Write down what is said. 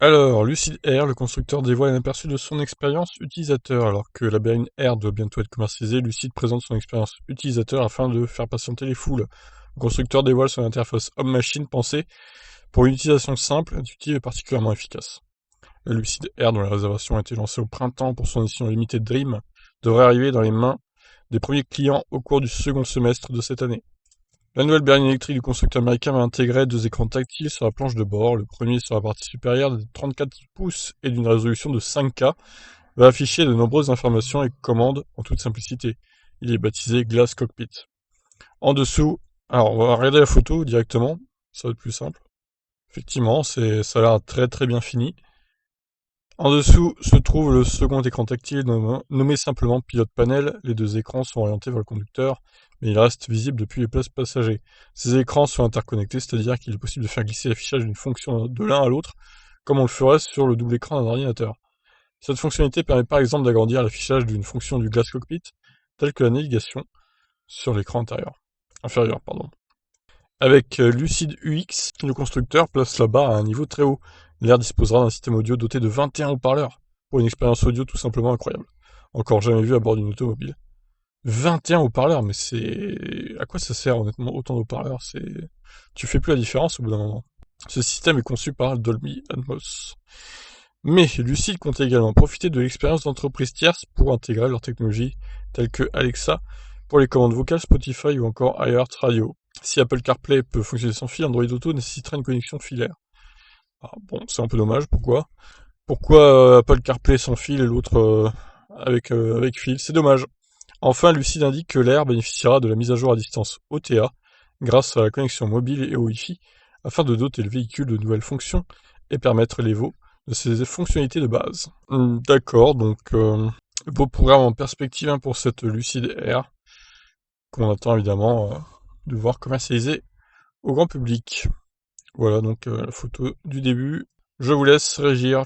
Alors, Lucid Air, le constructeur dévoile un aperçu de son expérience utilisateur. Alors que la berline Air doit bientôt être commercialisée, Lucid présente son expérience utilisateur afin de faire patienter les foules. Le constructeur dévoile son interface homme-machine pensée pour une utilisation simple, intuitive et particulièrement efficace. Le Lucid Air, dont la réservation a été lancée au printemps pour son édition limitée Dream, devrait arriver dans les mains des premiers clients au cours du second semestre de cette année. La nouvelle berline électrique du constructeur américain va intégrer deux écrans tactiles sur la planche de bord. Le premier sur la partie supérieure de 34 pouces et d'une résolution de 5K va afficher de nombreuses informations et commandes en toute simplicité. Il est baptisé Glass Cockpit. En dessous, alors on va regarder la photo directement, ça va être plus simple. Effectivement, ça a l'air très très bien fini. En dessous se trouve le second écran tactile nommé simplement pilote panel. Les deux écrans sont orientés vers le conducteur, mais ils restent visibles depuis les places passagers. Ces écrans sont interconnectés, c'est-à-dire qu'il est possible de faire glisser l'affichage d'une fonction de l'un à l'autre, comme on le ferait sur le double écran d'un ordinateur. Cette fonctionnalité permet par exemple d'agrandir l'affichage d'une fonction du Glass Cockpit, telle que la navigation, sur l'écran inférieur. Avec Lucid UX, le constructeur place la barre à un niveau très haut. L'Air disposera d'un système audio doté de 21 haut-parleurs, pour une expérience audio tout simplement incroyable. Encore jamais vu à bord d'une automobile. 21 haut-parleurs, mais c'est... À quoi ça sert honnêtement autant de haut-parleurs? Tu fais plus la différence au bout d'un moment. Ce système est conçu par Dolby Atmos. Mais Lucid compte également profiter de l'expérience d'entreprises tierces pour intégrer leur technologie, telles que Alexa, pour les commandes vocales Spotify ou encore iHeartRadio. Si Apple CarPlay peut fonctionner sans fil, Android Auto nécessitera une connexion filaire. Ah, bon, c'est un peu dommage, pourquoi Apple CarPlay sans fil et l'autre avec fil? C'est dommage. Enfin, Lucid indique que l'Air bénéficiera de la mise à jour à distance OTA grâce à la connexion mobile et au Wi-Fi afin de doter le véhicule de nouvelles fonctions et permettre l'Evo de ses fonctionnalités de base. D'accord, donc beau programme en perspective pour cette Lucid Air qu'on attend évidemment de voir commercialisée au grand public. Voilà donc la photo du début. Je vous laisse régir.